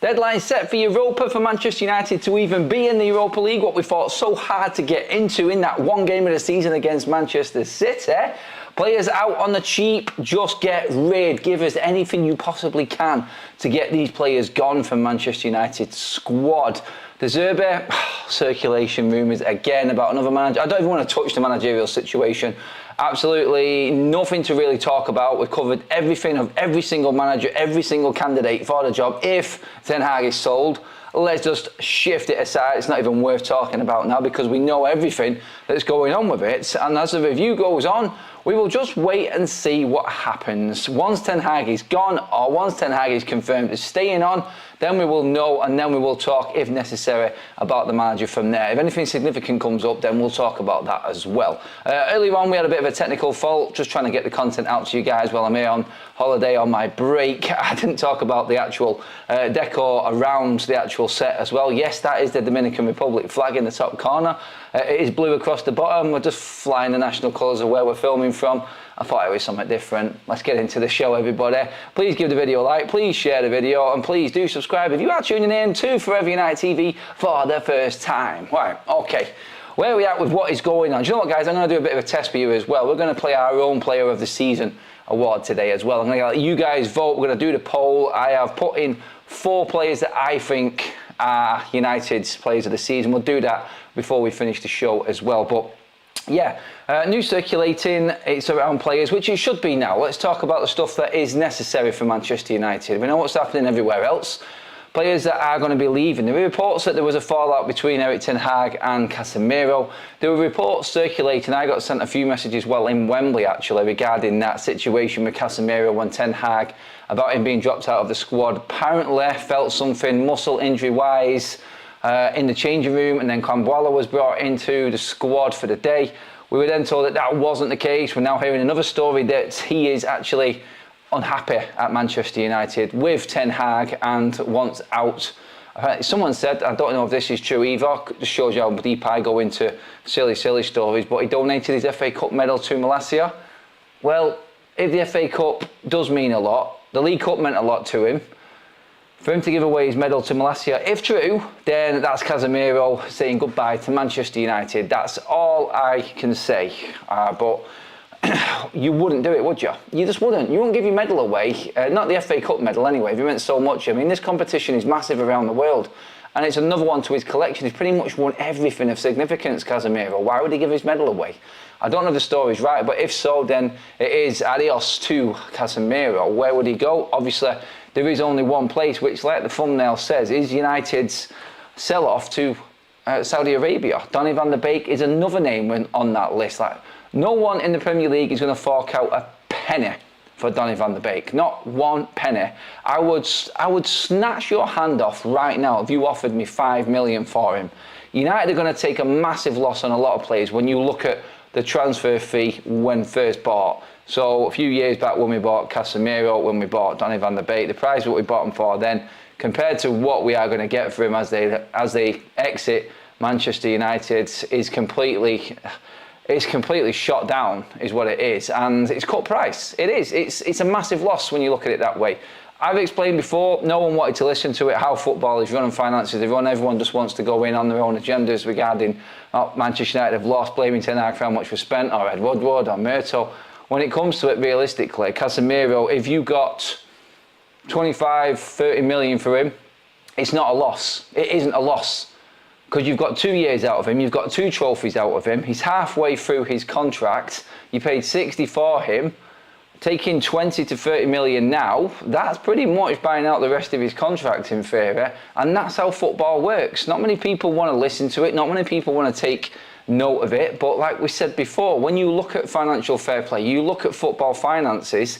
Deadline set for Europa for Manchester United to even be in the Europa League, what we fought so hard to get into in that one game of the season against Manchester City. Players out on the cheap, just get rid. Give us anything you possibly can to get these players gone from Manchester United's squad. De Zerbi, circulation rumours again about another manager. I don't even want to touch the managerial situation. Absolutely nothing to really talk about. We've covered everything of every single manager, every single candidate for the job. If Ten Hag is sold, let's just shift it aside. It's not even worth talking about now because we know everything that's going on with it. And as the review goes on, we will just wait and see what happens. Once Ten Hag is gone or once Ten Hag is confirmed as staying on, then we will know and then we will talk, if necessary, about the manager from there. If anything significant comes up, then we'll talk about that as well. Earlier on, we had a bit of a technical fault, just trying to get the content out to you guys while I'm here on holiday on my break. I didn't talk about the actual decor around the actual set as well. Yes, that is the Dominican Republic flag in the top corner. It is blue across the bottom. We're just flying the national colours of where we're filming from. I thought it was something different. Let's get into the show, everybody. Please give the video a like, please share the video, and please do subscribe if you are tuning in to Forever United TV for the first time. Right, okay. Where are we at with what is going on? Do you know what, guys? I'm going to do a bit of a test for you as well. We're going to play our own Player of the Season award today as well. I'm going to let you guys vote. We're going to do the poll. I have put in 4 players that I think are United's Players of the Season. We'll do that before we finish the show as well. But yeah, news circulating, it's around players, which it should be now. Let's talk about the stuff that is necessary for Manchester United. We know what's happening everywhere else. Players that are going to be leaving. There were reports that there was a fallout between Erik Ten Hag and Casemiro. There were reports circulating. I got sent a few messages while in Wembley, actually, regarding that situation with Casemiro when Ten Hag, about him being dropped out of the squad. Apparently felt something muscle injury-wise in the changing room, and then Kambuala was brought into the squad for the day. We were then told that that wasn't the case. We're now hearing another story that he is actually unhappy at Manchester United with Ten Hag and wants out. Someone said, I don't know if this is true either, it just shows you how deep I go into silly stories, but he donated his FA Cup medal to Malacia. Well, if the FA Cup does mean a lot, the League Cup meant a lot to him, for him to give away his medal to Malacia, if true, then that's Casemiro saying goodbye to Manchester United. That's all I can say. But you wouldn't do it, would you? You just wouldn't. You wouldn't give your medal away. Not the FA Cup medal anyway, if you meant so much. I mean, this competition is massive around the world. And it's another one to his collection. He's pretty much won everything of significance, Casemiro. Why would he give his medal away? I don't know if the story's right, but if so, then it is adios to Casemiro. Where would he go? Obviously, there is only one place, which, like the thumbnail says, is United's sell-off to Saudi Arabia. Donny Van De Beek is another name on that list. Like, no one in the Premier League is going to fork out a penny for Donny Van De Beek. Not one penny. I would snatch your hand off right now if you offered me 5 million for him. United are going to take a massive loss on a lot of players when you look at the transfer fee when first bought. So a few years back when we bought Casemiro, when we bought Donny Van De Beek, the price what we bought him for then, compared to what we are going to get for him as they exit Manchester United, is completely shot down, is what it is, and it's cut price. It is. It's a massive loss when you look at it that way. I've explained before, no one wanted to listen to it, how football is run and finances are run. Everyone just wants to go in on their own agendas regarding Manchester United have lost, blaming Ten Hag for how much was spent, or Ed Woodward, or Myrtle. When it comes to it, realistically, Casemiro, if you got 25, 30 million for him, it's not a loss. It isn't a loss. Because you've got 2 years out of him, you've got 2 trophies out of him, he's halfway through his contract, you paid 60 for him, taking 20 to 30 million now, that's pretty much buying out the rest of his contract in theory, and that's how football works. Not many people want to listen to it, not many people want to take note of it, but like we said before, when you look at financial fair play, you look at football finances,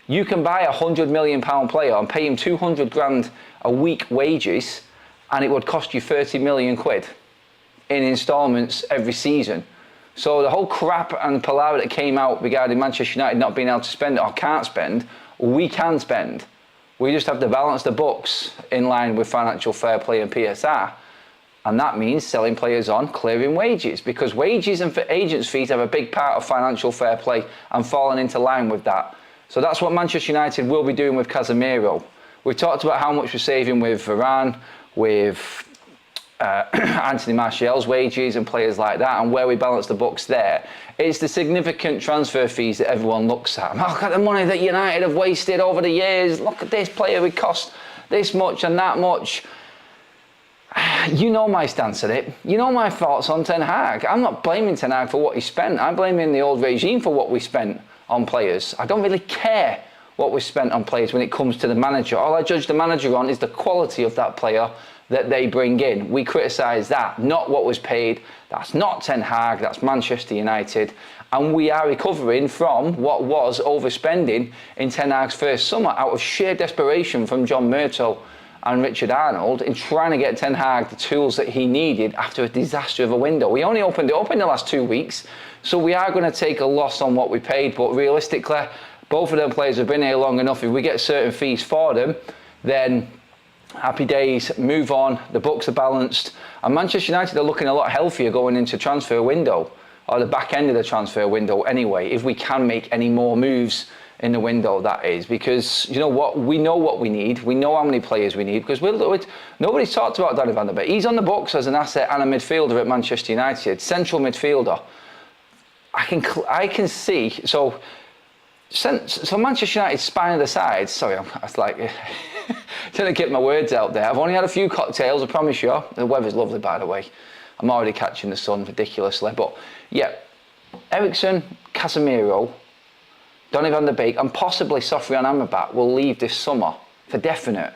you can buy £100 million player and pay him 200 grand a week wages, and it would cost you 30 million quid in instalments every season. So the whole crap and palaver that came out regarding Manchester United not being able to spend or can't spend, we can spend. We just have to balance the books in line with financial fair play and PSR. And that means selling players on, clearing wages, because wages and agents' fees have a big part of financial fair play and falling into line with that. So that's what Manchester United will be doing with Casemiro. We talked about how much we're saving with Varane, with Anthony Martial's wages and players like that, and where we balance the books there. It's the significant transfer fees that everyone looks at. Look at the money that United have wasted over the years. Look at this player, we cost this much and that much. You know my stance on it. You know my thoughts on Ten Hag. I'm not blaming Ten Hag for what he spent. I'm blaming the old regime for what we spent on players. I don't really care what we spent on players when it comes to the manager. All I judge the manager on is the quality of that player that they bring in. We criticise that, not what was paid. That's not Ten Hag, that's Manchester United. And we are recovering from what was overspending in Ten Hag's first summer out of sheer desperation from John Murtough and Richard Arnold in trying to get Ten Hag the tools that he needed after a disaster of a window. We only opened it up in the last 2 weeks, so we are going to take a loss on what we paid, but realistically, both of them players have been here long enough. If we get certain fees for them, then happy days, move on, the books are balanced, and Manchester United are looking a lot healthier going into transfer window, or the back end of the transfer window anyway, if we can make any more moves in the window, that is, because you know what, we know what we need, we know how many players we need, because nobody's talked about Donny Van De Beek. He's on the books as an asset and a midfielder at Manchester United, central midfielder. I can see, so Manchester United's spine of the side, sorry, I'm like trying to get my words out there. I've only had a few cocktails, I promise you. The weather's lovely, by the way. I'm already catching the sun ridiculously, but yeah, Eriksen, Casemiro, Donny Van De Beek and possibly Sofiane Amrabat will leave this summer for definite,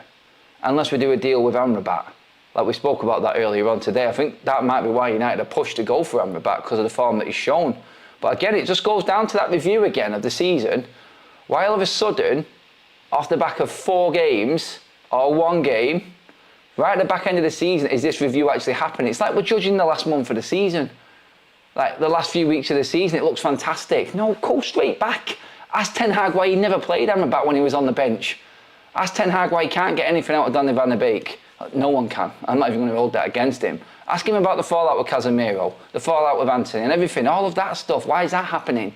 unless we do a deal with Amrabat. Like we spoke about that earlier on today. I think that might be why United are pushed to go for Amrabat, because of the form that he's shown. But again, it just goes down to that review again of the season. Why all of a sudden, off the back of 4 games or 1 game, right at the back end of the season, is this review actually happening? It's like we're judging the last month of the season. Like the last few weeks of the season, it looks fantastic. No, go straight back. Ask Ten Hag why he never played Amrabat when he was on the bench. Ask Ten Hag why he can't get anything out of Donny Van De Beek. No one can. I'm not even going to hold that against him. Ask him about the fallout with Casemiro, the fallout with Anthony and everything, all of that stuff. Why is that happening?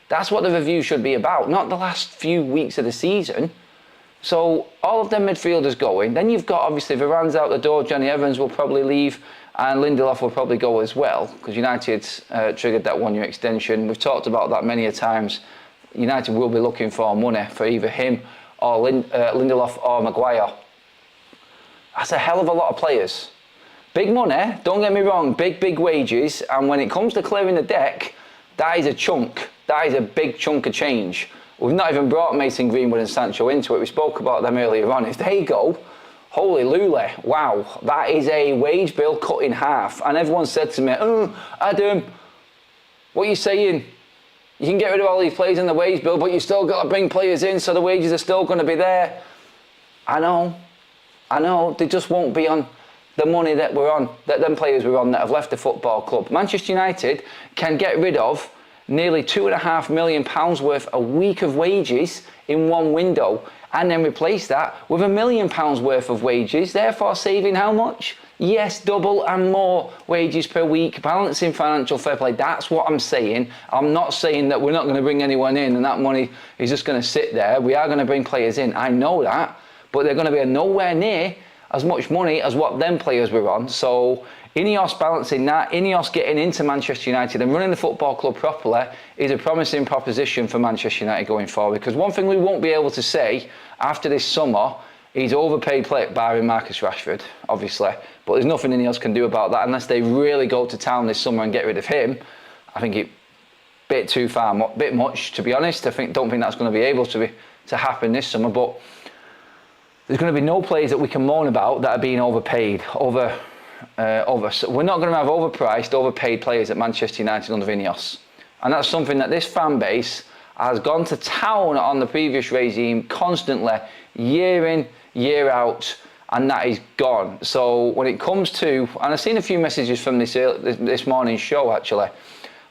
That's what the review should be about, not the last few weeks of the season. So all of them midfielders going. Then you've got, obviously, Varane's out the door. Johnny Evans will probably leave. And Lindelof will probably go as well, because United triggered that 1-year extension. We've talked about that many a times. United will be looking for money for either him or Lindelof or Maguire. That's a hell of a lot of players. Big money, don't get me wrong, big wages, and when it comes to clearing the deck, that is a chunk. That is a big chunk of change. We've not even brought Mason Greenwood and Sancho into it. We spoke about them earlier on. If they go, holy lule, wow, that is a wage bill cut in half. And everyone said to me, oh, Adam, what are you saying? You can get rid of all these players in the wage bill, but you still got to bring players in, so the wages are still going to be there. I know, they just won't be on the money that we're on, that them players were on that have left the football club. Manchester United can get rid of nearly £2.5 million worth a week of wages in one window, and then replace that with £1 million worth of wages, therefore saving how much? Yes, double and more wages per week, balancing financial fair play. That's what I'm saying. I'm not saying that we're not going to bring anyone in and that money is just going to sit there. We are going to bring players in. I know that, but they're going to be nowhere near as much money as what them players were on. So Ineos balancing that, Ineos getting into Manchester United and running the football club properly is a promising proposition for Manchester United going forward. Because one thing we won't be able to say after this summer, he's overpaid player, barring Marcus Rashford, obviously. But there's nothing Ineos can do about that unless they really go to town this summer and get rid of him. I think it bit too far, bit much, to be honest. Don't think that's going to be able to happen this summer. But there's going to be no players that we can moan about that are being overpaid. So we're not going to have overpriced, overpaid players at Manchester United under Ineos. And that's something that this fan base has gone to town on the previous regime constantly, year in, year out, and that is gone. So when it comes to, and I've seen a few messages from this morning's show actually,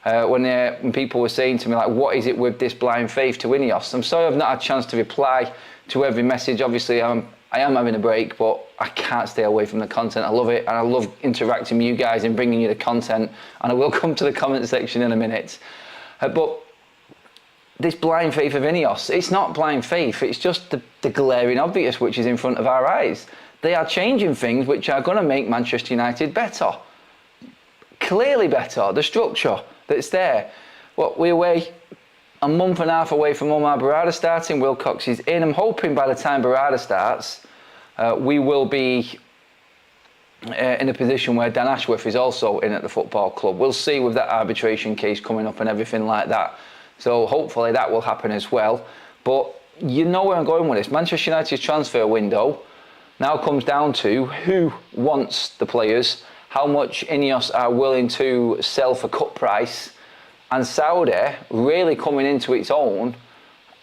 when people were saying to me like, what is it with this blind faith to Ineos? I'm sorry I've not had a chance to reply to every message. Obviously I am having a break, but I can't stay away from the content. I love it, and I love interacting with you guys and bringing you the content, and I will come to the comment section in a minute. But this blind faith of Ineos. It's not blind faith, it's just the glaring obvious which is in front of our eyes. They are changing things which are going to make Manchester United better. Clearly better. The structure that's there. We're away a month and a half away from Omar Barada starting. Wilcox is in. I'm hoping by the time Barada starts, we will be in a position where Dan Ashworth is also in at the football club. We'll see with that arbitration case coming up and everything like that. So hopefully that will happen as well. But you know where I'm going with this. Manchester United's transfer window now comes down to who wants the players, how much Ineos are willing to sell for cut price, and Saudi really coming into its own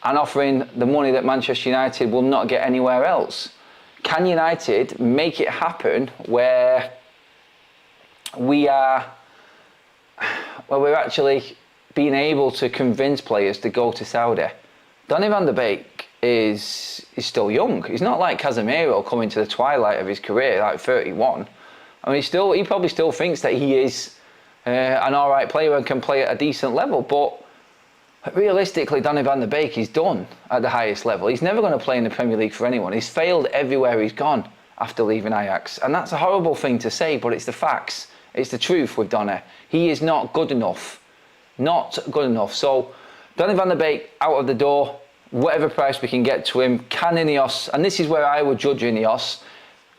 and offering the money that Manchester United will not get anywhere else. Can United make it happen where we're actually being able to convince players to go to Saudi? Donny Van De Beek is still young. He's not like Casemiro coming to the twilight of his career, like 31. I mean, he probably still thinks that he is an all right player and can play at a decent level, but realistically, Donny Van De Beek is done at the highest level. He's never going to play in the Premier League for anyone. He's failed everywhere he's gone after leaving Ajax. And that's a horrible thing to say, but it's the facts. It's the truth with Donny. He is not good enough. Not good enough. So, Donny Van De Beek out of the door, whatever price we can get to him. Can Ineos, and this is where I would judge Ineos,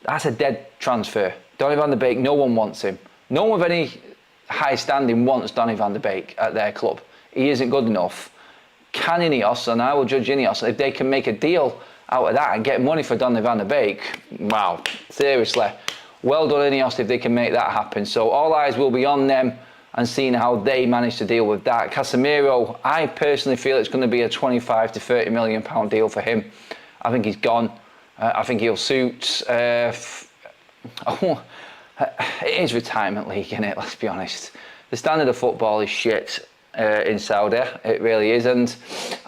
that's a dead transfer. Donny Van De Beek, no one wants him. No one of any high standing wants Donny Van De Beek at their club. He isn't good enough. Can Ineos, and I will judge Ineos, if they can make a deal out of that and get money for Donny Van De Beek, wow, seriously. Well done Ineos if they can make that happen. So all eyes will be on them and seeing how they manage to deal with that. Casemiro, I personally feel it's going to be a 25 to 30 million pound deal for him. I think he's gone. I think he'll suit... it is retirement league, isn't it? Let's be honest. The standard of football is shit in Saudi. It really is, and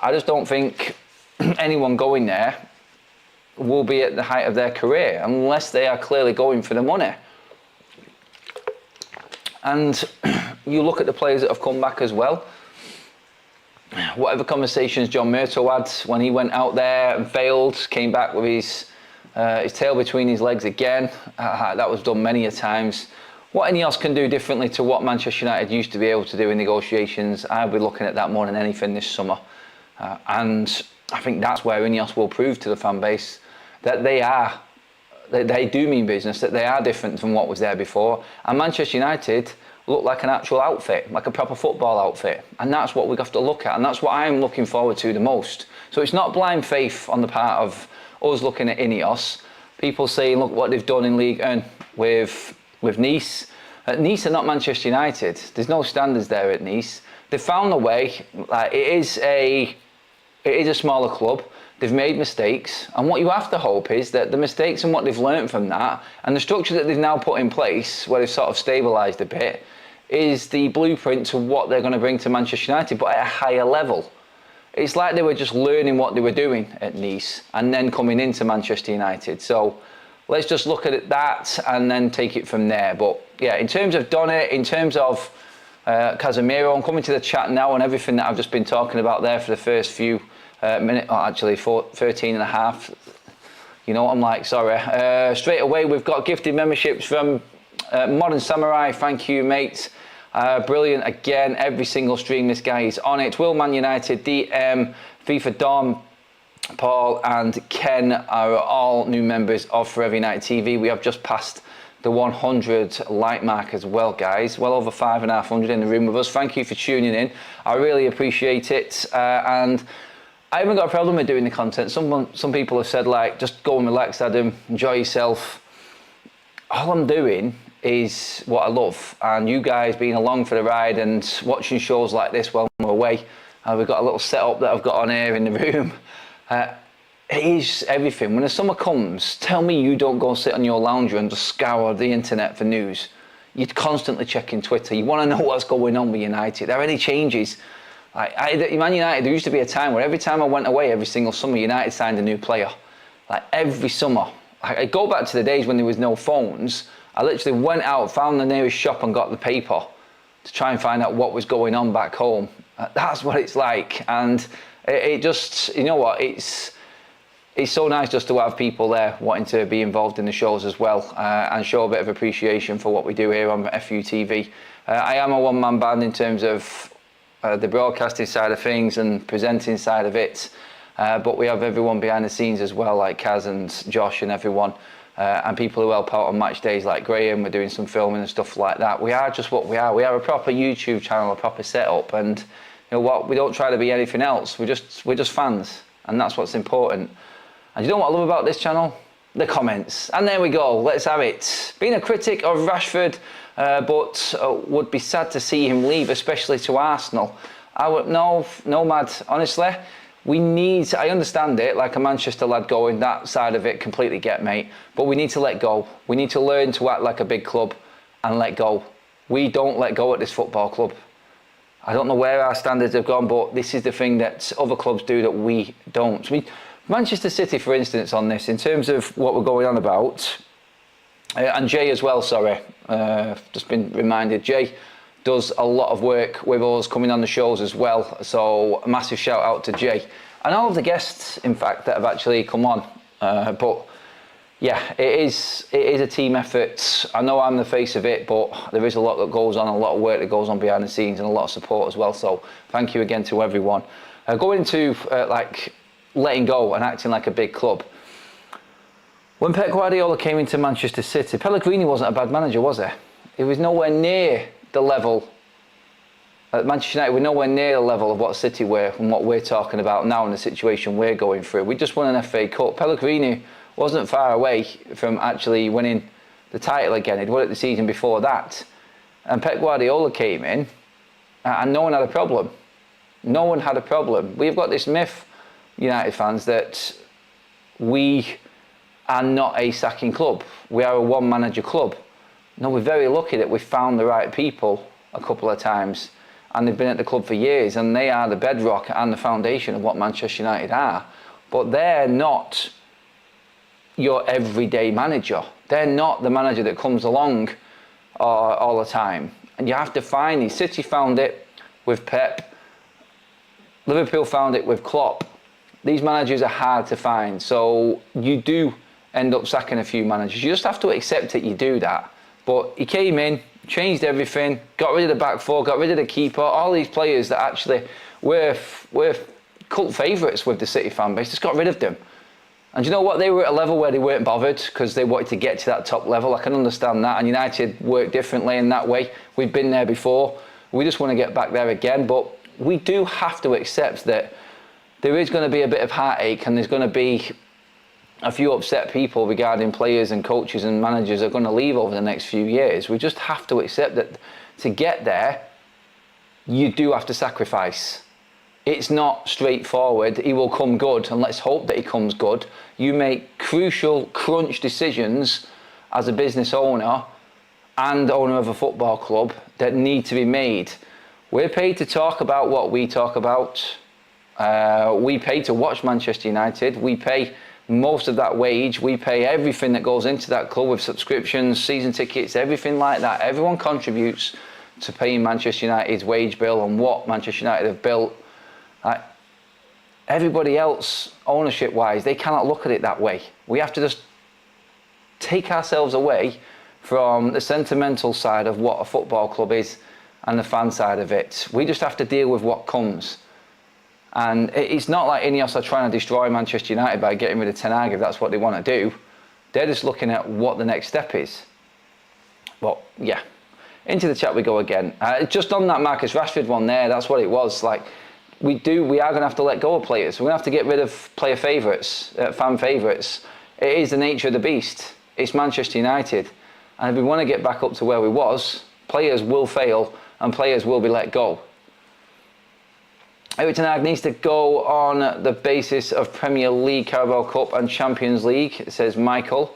I just don't think anyone going there will be at the height of their career unless they are clearly going for the money. And you look at the players that have come back as well. Whatever conversations John Murto had when he went out there and failed, came back with his tail between his legs again. That was done many a times. What Ineos can do differently to what Manchester United used to be able to do in negotiations, I'll be looking at that more than anything this summer. And I think that's where Ineos will prove to the fan base that they do mean business, that they are different from what was there before. And Manchester United look like an actual outfit, like a proper football outfit. And that's what we have to look at. And that's what I'm looking forward to the most. So it's not blind faith on the part of us looking at Ineos. People saying, look what they've done in League 1 with Nice. Nice are not Manchester United. There's no standards there at Nice. They've found a way. Like, it is a smaller club. They've made mistakes, and what you have to hope is that the mistakes and what they've learned from that, and the structure that they've now put in place, where they've sort of stabilised a bit, is the blueprint to what they're going to bring to Manchester United, but at a higher level. It's like they were just learning what they were doing at Nice, and then coming into Manchester United. So let's just look at that and then take it from there. But yeah, in terms of Donny, in terms of Casemiro, I'm coming to the chat now on everything that I've just been talking about there for the first few minutes, or actually 13 and a half. You know, I'm like, sorry. Straight away, we've got gifted memberships from Modern Samurai. Thank you, mate. Brilliant again. Every single stream, this guy is on it. Will Man United, DM, FIFA Dom, Paul and Ken are all new members of Forever United TV. We have just passed the 100 like mark as well, guys. Well over 550 in the room with us. Thank you for tuning in. I really appreciate it. And I haven't got a problem with doing the content. Some people have said, like, just go and relax, Adam, enjoy yourself. All I'm doing is what I love, and you guys being along for the ride and watching shows like this while we're away. We've got a little setup that I've got on here in the room. It is everything. When the summer comes, tell me you don't go sit on your lounger and just scour the internet for news. You're constantly checking Twitter. You want to know what's going on with United. Are there any changes? Man United, there used to be a time where every time I went away, every single summer, United signed a new player. Like every summer. I go back to the days when there was no phones. I literally went out, found the nearest shop and got the paper to try and find out what was going on back home. That's what it's like. And it just, you know what, it's so nice just to have people there wanting to be involved in the shows as well, and show a bit of appreciation for what we do here on FUTV. I am a one-man band in terms of the broadcasting side of things and presenting side of it, but we have everyone behind the scenes as well, like Kaz and Josh and everyone, and people who help out on match days like Graham. We're doing some filming and stuff like that. We are just what we are. We are a proper YouTube channel, a proper setup, and you know what, we don't try to be anything else. We're just fans, and that's what's important. And you know what I love about this channel? The comments. And there we go, let's have it. Being a critic of Rashford, but would be sad to see him leave, especially to Arsenal. No, Mad, honestly, we need, I understand it, like a Manchester lad going, that side of it, completely get, mate. But we need to let go. We need to learn to act like a big club and let go. We don't let go at this football club. I don't know where our standards have gone, but this is the thing that other clubs do that we don't. Manchester City, for instance, on this, in terms of what we're going on about, and Jay as well, sorry, just been reminded, Jay does a lot of work with us coming on the shows as well, so a massive shout out to Jay. And all of the guests, in fact, that have actually come on, but yeah, it is a team effort. I know I'm the face of it, but there is a lot that goes on, a lot of work that goes on behind the scenes, and a lot of support as well, so thank you again to everyone. Going into, like, letting go and acting like a big club. When Pep Guardiola came into Manchester City, Pellegrini wasn't a bad manager, was he? He was nowhere near the level, Manchester United were nowhere near the level of what City were and what we're talking about now in the situation we're going through. We just won an FA Cup. Pellegrini wasn't far away from actually winning the title again. He'd won it the season before that. And Pep Guardiola came in and no one had a problem. No one had a problem. We've got this myth, United fans, that we are not a sacking club. We are a one manager club. No, we're very lucky that we've found the right people a couple of times, and they've been at the club for years, and they are the bedrock and the foundation of what Manchester United are. But they're not your everyday manager. They're not the manager that comes along all the time. And you have to find these. City found it with Pep. Liverpool found it with Klopp. These managers are hard to find, so you do end up sacking a few managers. You just have to accept it, you do that. But he came in, changed everything, got rid of the back four, got rid of the keeper, all these players that actually were cult favourites with the City fan base, just got rid of them. And you know what, they were at a level where they weren't bothered because they wanted to get to that top level. I can understand that, and United work differently in that way. We've been there before, we just want to get back there again, but we do have to accept that there is going to be a bit of heartache, and there's going to be a few upset people regarding players and coaches and managers are going to leave over the next few years. We just have to accept that to get there, you do have to sacrifice. It's not straightforward. He will come good, and let's hope that he comes good. You make crucial crunch decisions as a business owner and owner of a football club that need to be made. We're paid to talk about what we talk about. We pay to watch Manchester United. We pay most of that wage. We pay everything that goes into that club with subscriptions, season tickets, everything like that. Everyone contributes to paying Manchester United's wage bill and what Manchester United have built. Everybody else, ownership-wise, they cannot look at it that way. We have to just take ourselves away from the sentimental side of what a football club is and the fan side of it. We just have to deal with what comes. And it's not like Ineos are trying to destroy Manchester United by getting rid of Ten Hag if that's what they want to do. They're just looking at what the next step is. But yeah, into the chat we go again. Just on that Marcus Rashford one there, that's what it was. Like, we are going to have to let go of players. We're going to have to get rid of player favourites, fan favourites. It is the nature of the beast. It's Manchester United. And if we want to get back up to where we was, players will fail and players will be let go. Eric Ten Hag needs to go on the basis of Premier League, Carabao Cup and Champions League, says Michael.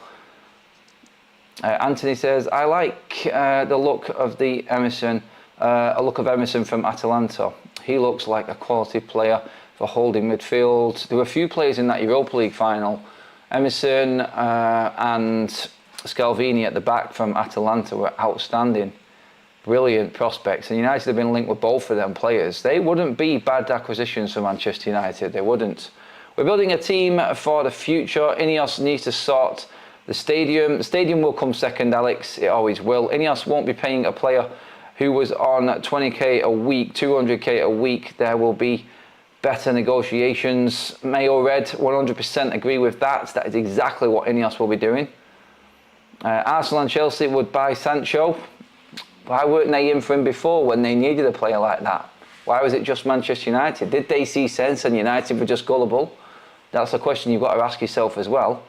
Anthony says, I like the look of Emerson from Atalanta. He looks like a quality player for holding midfield. There were a few players in that Europa League final. Emerson and Scalvini at the back from Atalanta were outstanding. brilliant prospects, and United have been linked with both of them players. They wouldn't be bad acquisitions for Manchester United, they wouldn't. We're building a team for the future. Ineos needs to sort the stadium. The stadium will come second, Alex, it always will. Ineos won't be paying a player who was on 20k a week, 200k a week. There will be better negotiations. Mayo Red, 100% agree with that. That is exactly what Ineos will be doing. Arsenal and Chelsea would buy Sancho. Why weren't they in for him before when they needed a player like that? Why was it just Manchester United? Did they see sense and United were just gullible? That's a question you've got to ask yourself as well.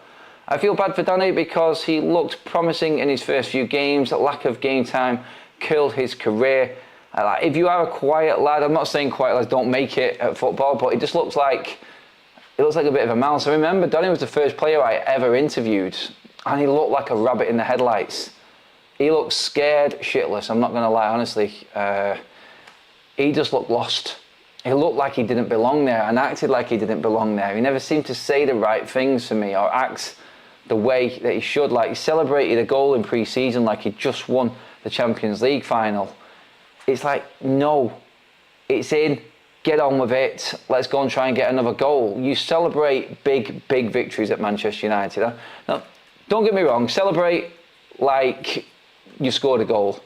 I feel bad for Donny because he looked promising in his first few games. Lack of game time killed his career. If you are a quiet lad, I'm not saying quiet lads don't make it at football, but it just looks like a bit of a mouse. I remember Donny was the first player I ever interviewed, and he looked like a rabbit in the headlights. He looked scared shitless, I'm not going to lie, honestly. He just looked lost. He looked like he didn't belong there and acted like he didn't belong there. He never seemed to say the right things for me or act the way that he should. Like, he celebrated a goal in pre-season like he'd just won the Champions League final. It's like, no, it's in, get on with it, let's go and try and get another goal. You celebrate big victories at Manchester United. Huh? Now, don't get me wrong, celebrate like you scored a goal,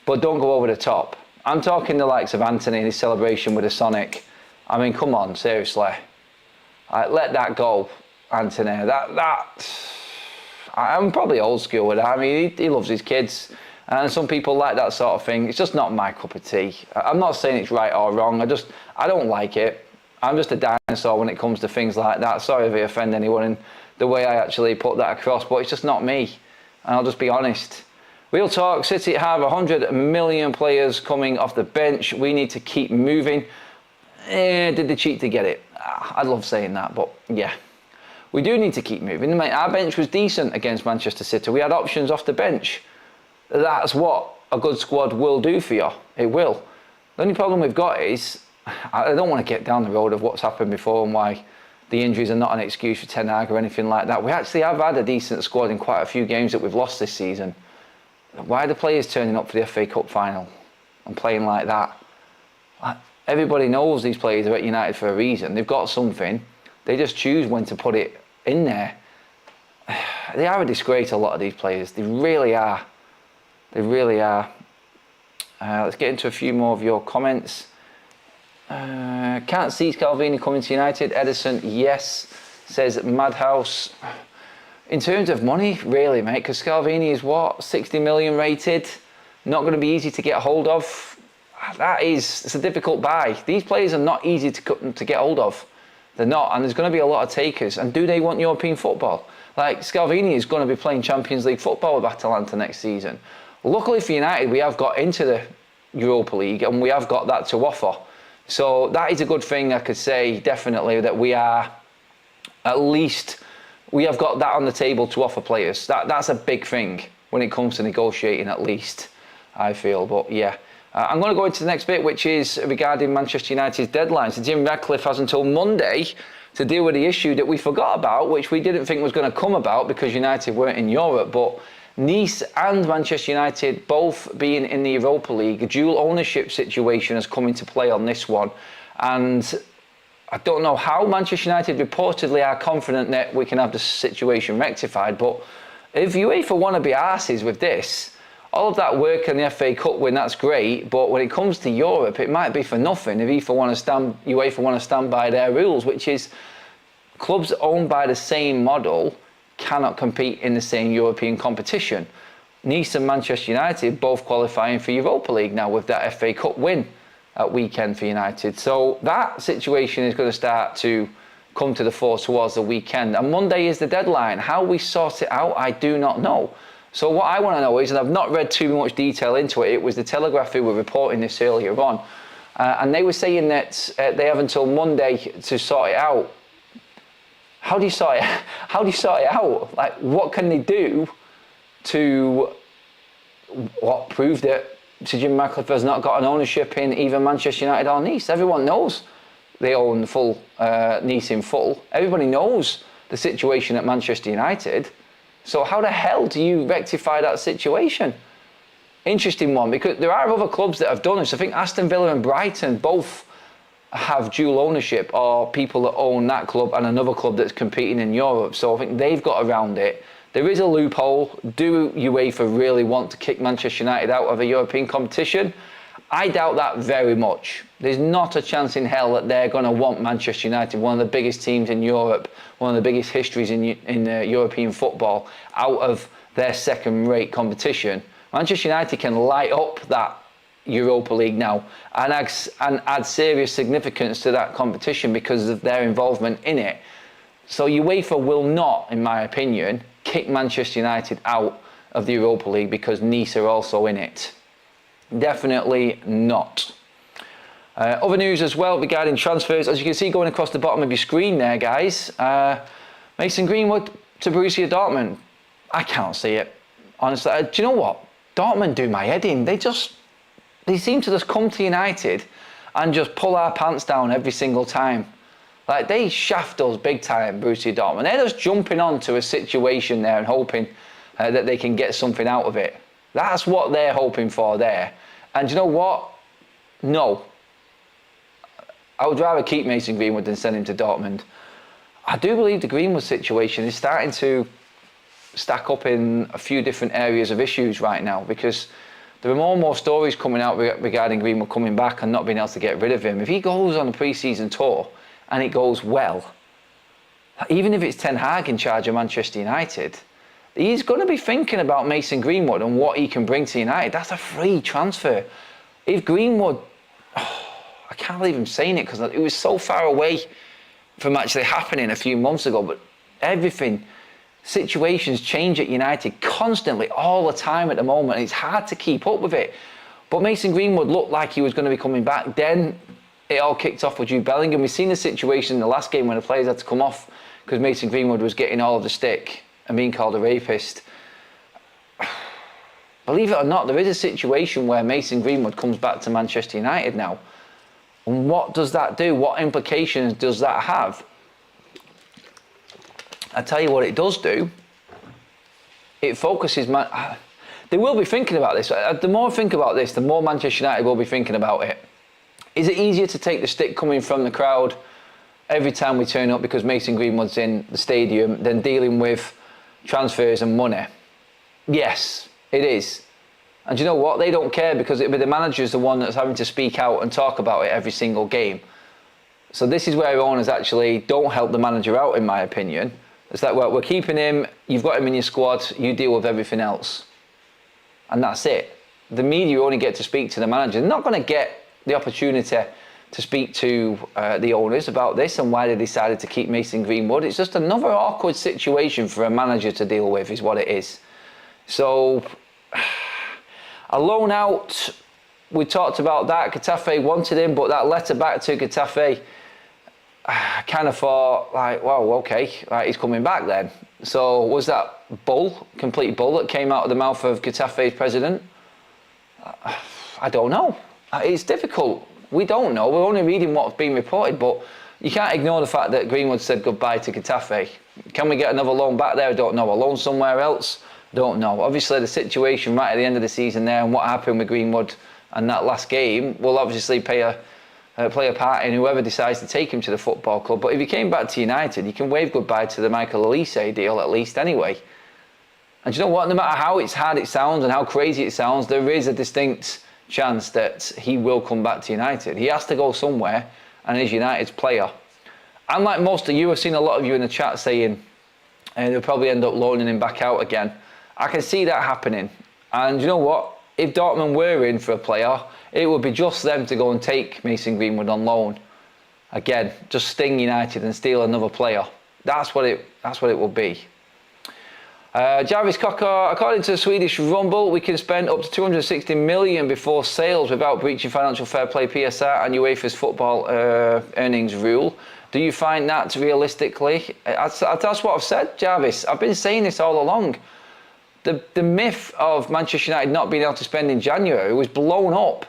but don't go over the top. I'm talking the likes of Anthony and his celebration with the Sonic. I mean, come on, seriously. Let that go, Anthony. I'm probably old school with that. I mean, he loves his kids. And some people like that sort of thing. It's just not my cup of tea. I'm not saying it's right or wrong. I don't like it. I'm just a dinosaur when it comes to things like that. Sorry if I offend anyone in the way I actually put that across, but it's just not me. And I'll just be honest. Real talk, City have 100 million players coming off the bench. We need to keep moving. Did they cheat to get it? I love saying that, but yeah. We do need to keep moving. Our bench was decent against Manchester City. We had options off the bench. That's what a good squad will do for you. It will. The only problem we've got is, I don't want to get down the road of what's happened before and why the injuries are not an excuse for Ten Hag or anything like that. We actually have had a decent squad in quite a few games that we've lost this season. Why are the players turning up for the FA Cup final and playing like that? Everybody knows these players are at United for a reason. They've got something. They just choose when to put it in there. They are a disgrace, a lot of these players. They really are. They really are. Let's get into a few more of your comments. Can't see Scalvini coming to United. Edison, yes, says Madhouse. In terms of money, really, mate, because Scalvini is what, 60 million rated, not going to be easy to get hold of. It's a difficult buy. These players are not easy to get hold of. They're not, and there's going to be a lot of takers. And do they want European football? Like, Scalvini is going to be playing Champions League football with Atalanta next season. Luckily for United, we have got into the Europa League and we have got that to offer. So that is a good thing, I could say, definitely, that we are at least, we have got that on the table to offer players. That's a big thing when it comes to negotiating, at least, I feel. But yeah, I'm going to go into the next bit, which is regarding Manchester United's deadlines. So Jim Ratcliffe has until Monday to deal with the issue that we forgot about, which we didn't think was going to come about because United weren't in Europe. But Nice and Manchester United both being in the Europa League, a dual ownership situation has come into play on this one. And I don't know how Manchester United reportedly are confident that we can have the situation rectified, but if UEFA want to be arses with this, all of that work in the FA Cup win, that's great, but when it comes to Europe, it might be for nothing if UEFA want to stand by their rules, which is clubs owned by the same model cannot compete in the same European competition. Nice and Manchester United both qualifying for Europa League now with that FA Cup win at weekend for United. So that situation is going to start to come to the fore towards the weekend. And Monday is the deadline. How we sort it out, I do not know. So what I want to know is, and I've not read too much detail into it, it was the Telegraph who were reporting this earlier on, and they were saying that they have until Monday to sort it out. How do you sort it? How do you sort it out? Like, what can they do to prove that Sir Jim Ratcliffe has not got an ownership in either Manchester United or Nice? Everyone knows they own full Nice in full. Everybody knows the situation at Manchester United. So how the hell do you rectify that situation? interesting one, because there are other clubs that have done this. I think Aston Villa and Brighton both have dual ownership, or people that own that club and another club that's competing in Europe. So I think they've got around it. There is a loophole. Do UEFA really want to kick Manchester United out of a European competition? I doubt that very much. There's not a chance in hell that they're going to want Manchester United, one of the biggest teams in Europe, one of the biggest histories in European football, out of their second-rate competition. Manchester United can light up that Europa League now and add serious significance to that competition because of their involvement in it. So UEFA will not, in my opinion, kick Manchester United out of the Europa League because Nice are also in it. Definitely not. Other news as well regarding transfers, as you can see going across the bottom of your screen there, guys. Mason Greenwood to Borussia Dortmund. I can't see it, honestly. Do you know what? Dortmund do my head in. They seem to just come to United and just pull our pants down every single time. Like, they shaft us big time, Borussia Dortmund. They're just jumping onto a situation there and hoping that they can get something out of it. That's what they're hoping for there. And you know what? No. I would rather keep Mason Greenwood than send him to Dortmund. I do believe the Greenwood situation is starting to stack up in a few different areas of issues right now, because there are more and more stories coming out regarding Greenwood coming back and not being able to get rid of him. If he goes on a pre-season tour and it goes well, even if it's Ten Hag in charge of Manchester United, he's going to be thinking about Mason Greenwood and what he can bring to United. That's a free transfer. If Greenwood, I can't believe I'm saying it because it was so far away from actually happening a few months ago, but situations change at United constantly, all the time at the moment, and it's hard to keep up with it. But Mason Greenwood looked like he was going to be coming back. Then it all kicked off with Jude Bellingham. We've seen the situation in the last game when the players had to come off because Mason Greenwood was getting all of the stick and being called a rapist. Believe it or not, there is a situation where Mason Greenwood comes back to Manchester United now. And what does that do? What implications does that have? I tell you what it does do. It focuses... They will be thinking about this. The more I think about this, the more Manchester United will be thinking about it. Is it easier to take the stick coming from the crowd every time we turn up because Mason Greenwood's in the stadium than dealing with transfers and money? Yes, it is. And you know what? They don't care because the manager's the one that's having to speak out and talk about it every single game. So this is where owners actually don't help the manager out, in my opinion. It's like, well, we're keeping him, you've got him in your squad, you deal with everything else. And that's it. The media only get to speak to the manager. They're not going to get the opportunity to speak to the owners about this and why they decided to keep Mason Greenwood. It's just another awkward situation for a manager to deal with, is what it is. So, a loan out, we talked about that. Getafe wanted him, but that letter back to Getafe, I kind of thought, like, well, okay, right, he's coming back then. So was that complete bull that came out of the mouth of Getafe's president? I don't know. It's difficult. We don't know. We're only reading what's being reported, but you can't ignore the fact that Greenwood said goodbye to Getafe. Can we get another loan back there? I don't know. A loan somewhere else? Don't know. Obviously, the situation right at the end of the season there and what happened with Greenwood and that last game will obviously play a part in whoever decides to take him to the football club. But if he came back to United, you can wave goodbye to the Michael Olise deal at least anyway. And you know what? No matter how hard it sounds and how crazy it sounds, there is a distinct chance that he will come back to United. He has to go somewhere and is United's player. And like most of you, I've seen a lot of you in the chat saying they'll probably end up loaning him back out again. I can see that happening. And you know what? If Dortmund were in for a player, it would be just them to go and take Mason Greenwood on loan. Again, just sting United and steal another player. That's what it will be. Jarvis Cocker, according to the Swedish Rumble, we can spend up to 260 million before sales without breaching financial fair play, PSR and UEFA's football earnings rule. Do you find that realistically? That's what I've said, Jarvis. I've been saying this all along. The myth of Manchester United not being able to spend in January was blown up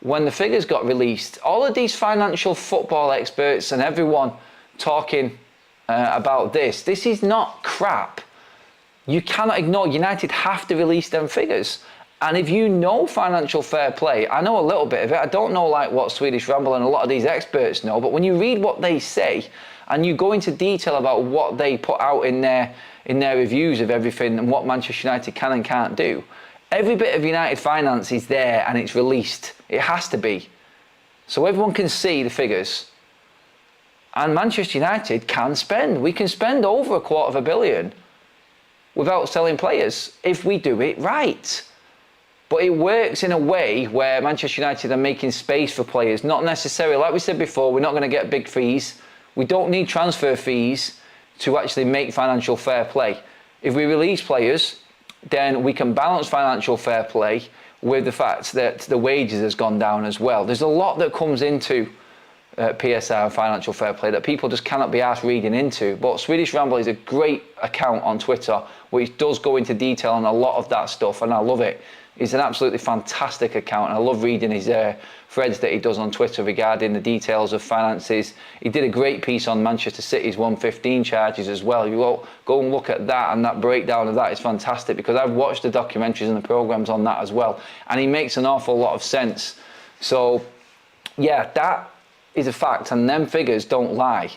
when the figures got released. All of these financial football experts and everyone talking about this is not crap. You cannot ignore. United have to release them figures. And if you know financial fair play, I know a little bit of it. I don't know like what Swedish Ramble and a lot of these experts know, but when you read what they say and you go into detail about what they put out in their reviews of everything and what Manchester United can and can't do, every bit of United finance is there and it's released. It has to be. So everyone can see the figures. And Manchester United can spend. We can spend over £250 million without selling players if we do it right. But it works in a way where Manchester United are making space for players, not necessarily, like we said before, we're not going to get big fees. We don't need transfer fees to actually make financial fair play. If we release players, then we can balance financial fair play with the fact that the wages has gone down as well. There's a lot that comes into PSR and financial fair play that people just cannot be asked reading into. But Swedish Ramble is a great account on Twitter which does go into detail on a lot of that stuff, and I love it. He's an absolutely fantastic account, and I love reading his threads that he does on Twitter regarding the details of finances. He did a great piece on Manchester City's 115 charges as well. You go and look at that, and that breakdown of that is fantastic because I've watched the documentaries and the programmes on that as well, and he makes an awful lot of sense. So, yeah, that is a fact, and them figures don't lie.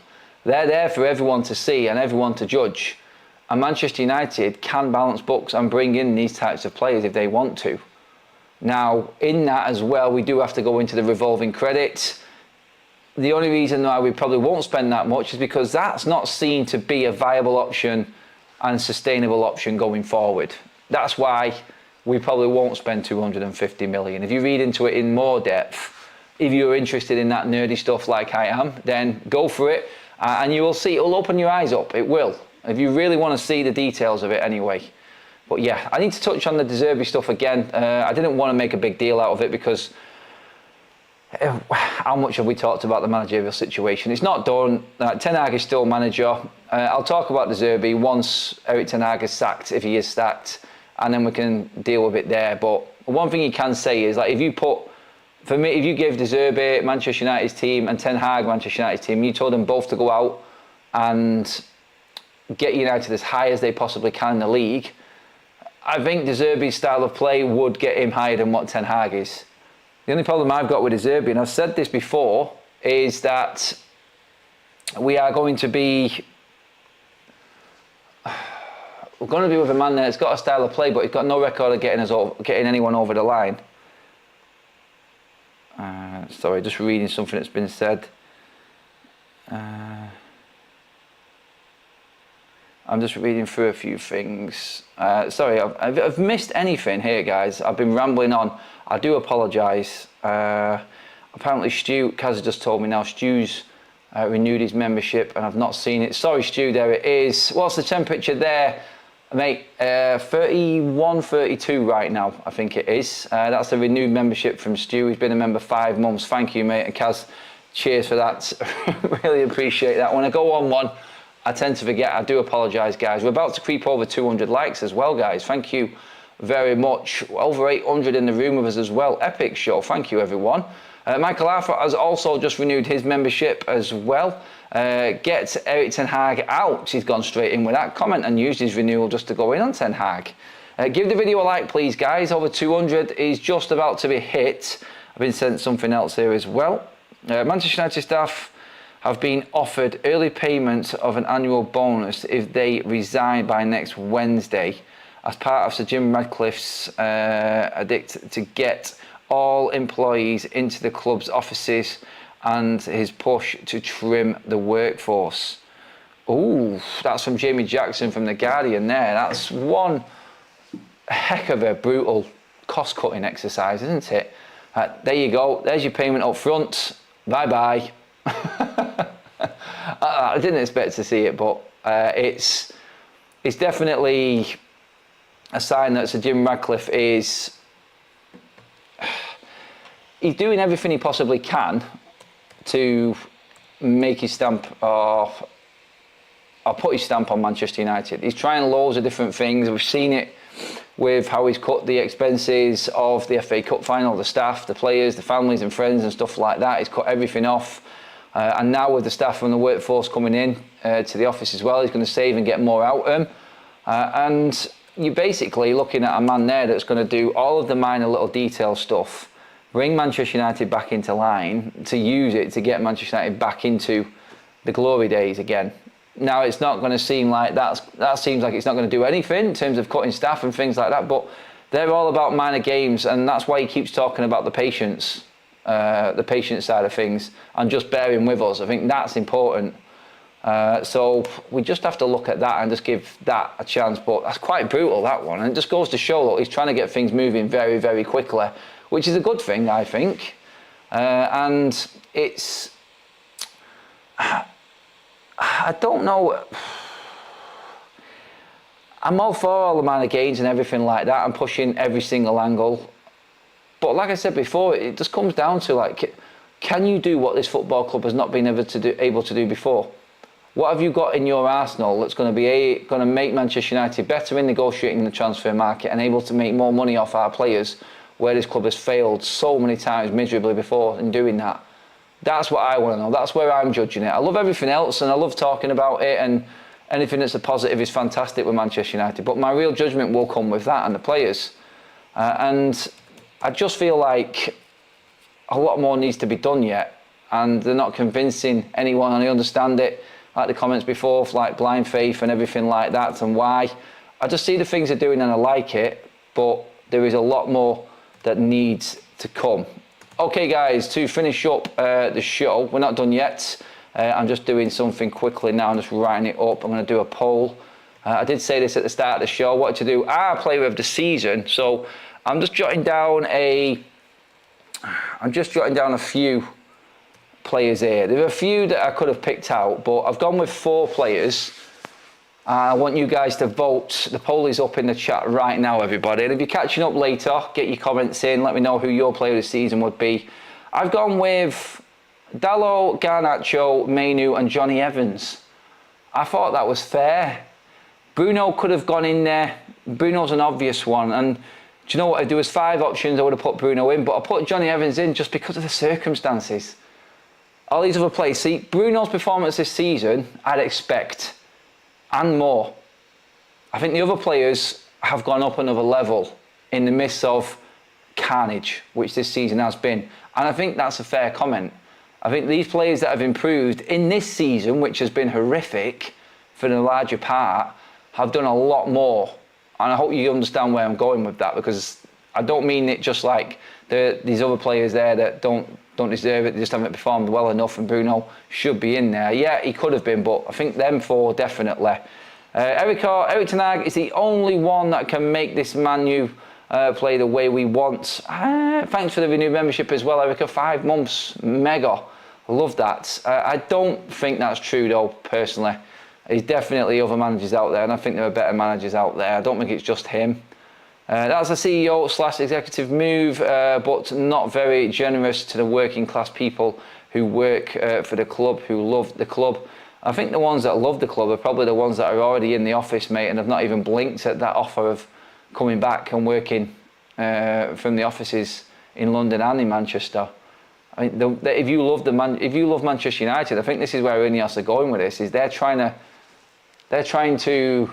They're there for everyone to see and everyone to judge. And Manchester United can balance books and bring in these types of players if they want to. Now, in that as well, we do have to go into the revolving credit. The only reason why we probably won't spend that much is because that's not seen to be a viable option and sustainable option going forward. That's why we probably won't spend 250 million. If you read into it in more depth, if you're interested in that nerdy stuff like I am, then go for it. And you will see, it'll open your eyes up, it will. If you really want to see the details of it anyway. But yeah, I need to touch on the De Zerbi stuff again. I didn't want to make a big deal out of it because how much have we talked about the managerial situation? It's not done. Ten Hag is still manager. I'll talk about De Zerbi once Erik Ten Hag is sacked, if he is sacked, and then we can deal with it there. But one thing you can say is, like, if you put, for me, if you give De Zerbi Manchester United's team and Ten Hag Manchester United's team, you told them both to go out and get United as high as they possibly can in the league, I think De Zerbi's style of play would get him higher than what Ten Hag is. The only problem I've got with De Zerbi, and I've said this before, is that we are going to be... We're going to be with a man that's got a style of play, but he's got no record of getting anyone over the line. Sorry, just reading something that's been said. I'm just reading through a few things. Sorry, I've missed anything here, guys. I've been rambling on. I do apologise. Apparently, Kaz just told me now, Stu's renewed his membership and I've not seen it. Sorry, Stu, there it is. What's the temperature there, mate? 31, 32 right now, I think it is. That's a renewed membership from Stu. He's been a member 5 months. Thank you, mate. And Kaz, cheers for that. Really appreciate that. When I go on one, I tend to forget. I do apologise, guys. We're about to creep over 200 likes as well, guys. Thank you very much. Over 800 in the room with us as well. Epic show. Thank you, everyone. Michael Arthur has also just renewed his membership as well. Get Erik Ten Hag out. He's gone straight in with that comment and used his renewal just to go in on Ten Hag. Give the video a like, please, guys. Over 200 is just about to be hit. I've been sent something else here as well. Manchester United staff have been offered early payment of an annual bonus if they resign by next Wednesday as part of Sir Jim Ratcliffe's edict to get all employees into the club's offices and his push to trim the workforce. Ooh, that's from Jamie Jackson from The Guardian there. That's one heck of a brutal cost-cutting exercise, isn't it? There you go. There's your payment up front. Bye-bye. I didn't expect to see it, but it's definitely a sign that Sir Jim Ratcliffe is he's doing everything he possibly can to make his stamp or put his stamp on Manchester United. He's trying loads of different things. We've seen it with how he's cut the expenses of the FA Cup final, the staff, the players, the families and friends and stuff like that. He's cut everything off. And now with the staff and the workforce coming in to the office as well, he's going to save and get more out of them. And you're basically looking at a man there that's going to do all of the minor little detail stuff, bring Manchester United back into line, to use it to get Manchester United back into the glory days again. Now, it's not going to seem like that seems like it's not going to do anything in terms of cutting staff and things like that, but they're all about minor games, and that's why he keeps talking about the patience side of things, and just bearing with us. I think that's important. So we just have to look at that and just give that a chance. But that's quite brutal, that one. And it just goes to show that he's trying to get things moving very, very quickly, which is a good thing, I think. And it's... I don't know. I'm all for all the minor gains and everything like that, and pushing every single angle. But like I said before, it just comes down to, like, can you do what this football club has not been able to do before? What have you got in your arsenal that's going to make Manchester United better in negotiating the transfer market and able to make more money off our players, where this club has failed so many times miserably before in doing that? That's what I want to know. That's where I'm judging it. I love everything else, and I love talking about it, and anything that's a positive is fantastic with Manchester United. But my real judgment will come with that and the players. And I just feel like a lot more needs to be done yet, and they're not convincing anyone. And I understand it, like the comments before, like blind faith and everything like that, and why. I just see the things they're doing and I like it, but there is a lot more that needs to come. Okay guys, to finish up the show, we're not done yet. I'm just doing something quickly now. I'm just writing it up. I'm going to do a poll. I did say this at the start of the show. I wanted to do our player of the season. So I'm just jotting down a few players here. There are a few that I could have picked out, but I've gone with 4 players. I want you guys to vote. The poll is up in the chat right now, everybody. And if you're catching up later, get your comments in. Let me know who your player of the season would be. I've gone with Dalot, Garnacho, Mainu and Jonny Evans. I thought that was fair. Bruno could have gone in there. Bruno's an obvious one. And do you know what? If there was 5 options, I would have put Bruno in. But I put Jonny Evans in just because of the circumstances. All these other players. See, Bruno's performance this season, I'd expect. And more. I think the other players have gone up another level in the midst of carnage, which this season has been. And I think that's a fair comment. I think these players that have improved in this season, which has been horrific for the larger part, have done a lot more. And I hope you understand where I'm going with that, because I don't mean it just like these other players there that don't deserve it, they just haven't performed well enough, and Bruno should be in there. Yeah, he could have been, but I think them 4 definitely. Erik ten Hag is the only one that can make this Man U play the way we want. Thanks for the renewed membership as well, Erica. 5 months, mega. I love that. I don't think that's true though, personally. There's definitely other managers out there, and I think there are better managers out there. I don't think it's just him. That's a CEO/executive move, but not very generous to the working class people who work for the club, who love the club. I think the ones that love the club are probably the ones that are already in the office, mate, and have not even blinked at that offer of coming back and working from the offices in London and in Manchester. I mean, if you love Manchester United, I think this is where Ineos are going with this. Is they're trying to,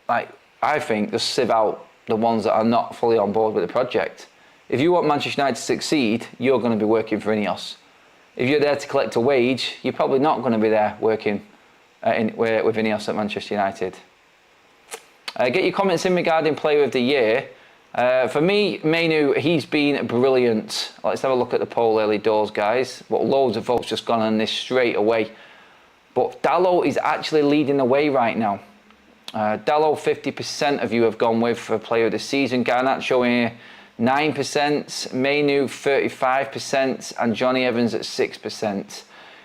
like, I think, just sieve out the ones that are not fully on board with the project. If you want Manchester United to succeed, you're going to be working for Ineos. If you're there to collect a wage, you're probably not going to be there working with Ineos at Manchester United. Get your comments in regarding Player of the Year. For me, Mainu, he's been brilliant. Let's have a look at the poll early doors, guys. But loads of votes just gone on this straight away. But Dalot is actually leading the way right now. Dalot, 50% of you have gone with for Player of the Season. Garnacho here, 9%. Mainu, 35%. And Jonny Evans at 6%.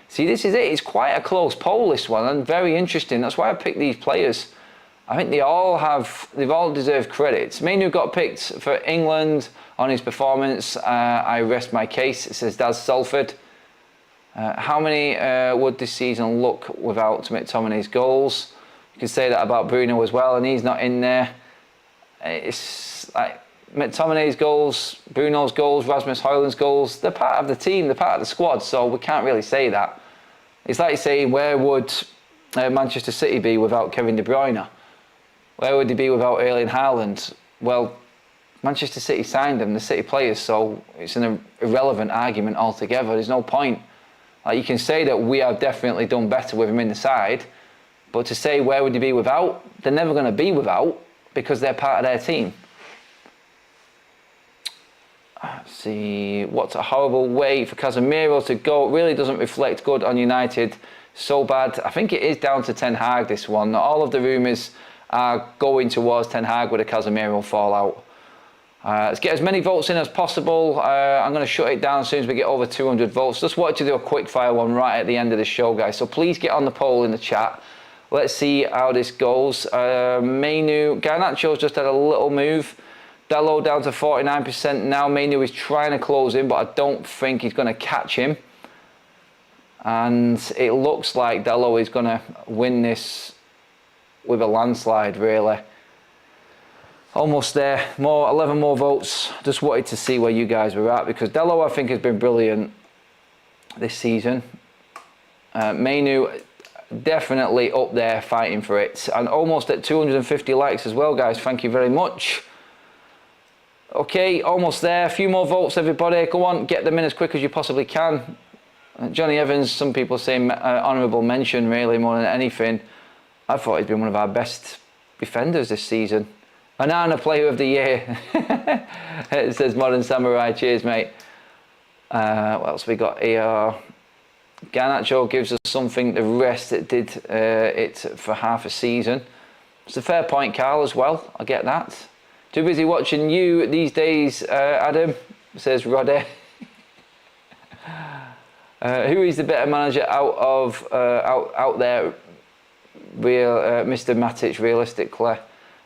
See, this is it. It's quite a close poll, this one, and very interesting. That's why I picked these players. I think they've all deserved credits. Mainu got picked for England on his performance. I rest my case, it says Daz Salford. How many would this season look without McTominay's goals? You can say that about Bruno as well, and he's not in there. It's like McTominay's goals, Bruno's goals, Rasmus Højlund's goals, they're part of the team, they're part of the squad, so we can't really say that. It's like saying, where would Manchester City be without Kevin De Bruyne? where would they be without Erling Haaland? Well, Manchester City signed him, the City players, so it's an irrelevant argument altogether. There's no point. Like, you can say that we have definitely done better with him in the side, but to say where would they be without, they're never going to be without because they're part of their team. Let's see, what's a horrible way for Casemiro to go. It really doesn't reflect good on United. So bad. I think it is down to Ten Hag, this one. All of the rumours are going towards Ten Hag with a Casemiro fallout. Let's get as many votes in as possible. I'm going to shut it down as soon as we get over 200 votes. Just wanted to do a quick fire one right at the end of the show, guys. So please get on the poll in the chat. Let's see how this goes. Mainu, Garnacho's just had a little move. Dalot down to 49% now. Mainu is trying to close in, but I don't think he's going to catch him. And it looks like Dalot is going to win this with a landslide, really. Almost there. 11 more votes. Just wanted to see where you guys were at, because Dalot, I think, has been brilliant this season. Mainu definitely up there fighting for it, and almost at 250 likes as well, guys. Thank you very much. Okay, almost there. A few more votes, everybody. Go on, get them in as quick as you possibly can. Johnny Evans, some people say honourable mention, really, more than anything. I thought he's been one of our best defenders this season. Banana Player of the Year. It says Modern Samurai. Cheers, mate. What else we got here? Garnacho gives us something the rest that did it for half a season. It's a fair point, Carl, as well. I get that. Too busy watching you these days, Adam, says Roddy. Who is the better manager out there? Mr. Matic, realistically.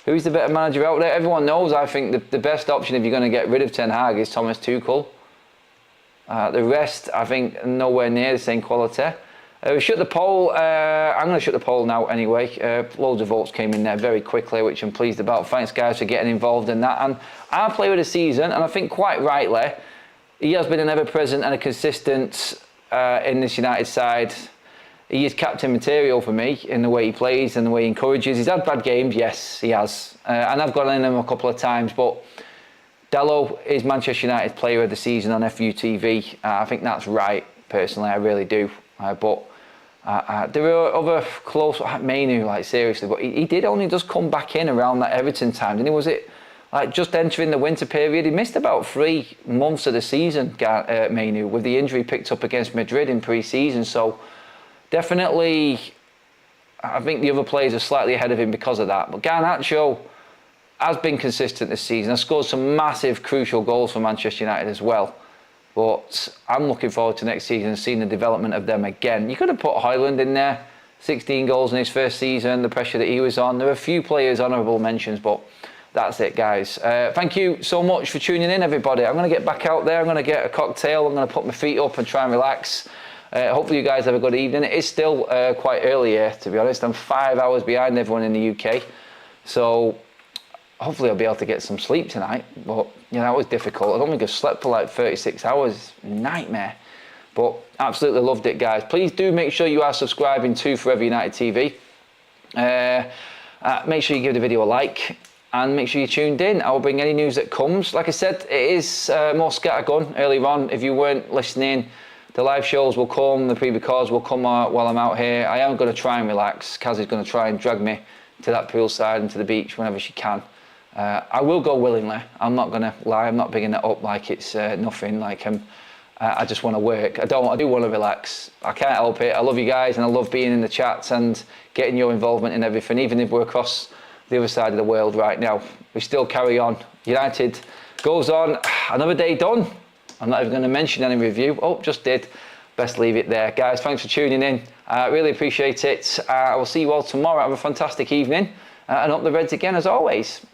Who is the better manager out there? Everyone knows, I think, the best option if you're going to get rid of Ten Hag is Thomas Tuchel. The rest, I think, nowhere near the same quality. We shut the poll. I'm going to shut the poll now anyway. Loads of votes came in there very quickly, which I'm pleased about. Thanks, guys, for getting involved in that. And our player of the season, and I think quite rightly, he has been an ever-present and a consistent in this United side. He is captain material for me in the way he plays and the way he encourages. He's had bad games, yes, he has. And I've gone in him a couple of times, but Dalot is Manchester United's player of the season on FUTV. I think that's right, personally, I really do. But there are other close, Mainu, like seriously, but he did only just come back in around that Everton time, didn't he? Was it like just entering the winter period? He missed about 3 months of the season, Mainu, with the injury picked up against Madrid in pre-season. So definitely, I think the other players are slightly ahead of him because of that. But Garnacho has been consistent this season. Has scored some massive, crucial goals for Manchester United as well. But I'm looking forward to next season, seeing the development of them again. You could have put Højlund in there, 16 goals in his first season, the pressure that he was on. There are a few players, honourable mentions, but that's it, guys. Thank you so much for tuning in, everybody. I'm going to get back out there. I'm going to get a cocktail. I'm going to put my feet up and try and relax. Hopefully you guys have a good evening. It is still quite early here, to be honest. I'm 5 hours behind everyone in the UK. So hopefully I'll be able to get some sleep tonight. But, you know, that was difficult. I don't think I've slept for like 36 hours. Nightmare. But absolutely loved it, guys. Please do make sure you are subscribing to Forever United TV. Make sure you give the video a like. And make sure you're tuned in. I will bring any news that comes. Like I said, it is more scattergun earlier on. If you weren't listening, the live shows will come, the pre-records will come while I'm out here. I am going to try and relax. Kaz is going to try and drag me to that poolside and to the beach whenever she can. I will go willingly. I'm not going to lie. I'm not bigging it up like it's nothing. Like I just want to work. I do want to relax. I can't help it. I love you guys and I love being in the chats and getting your involvement in everything. Even if we're across the other side of the world right now, we still carry on. United goes on. Another day done. I'm not even going to mention any review. Oh, just did. Best leave it there. Guys, thanks for tuning in. Really appreciate it. I will see you all tomorrow. Have a fantastic evening. And up the Reds again as always.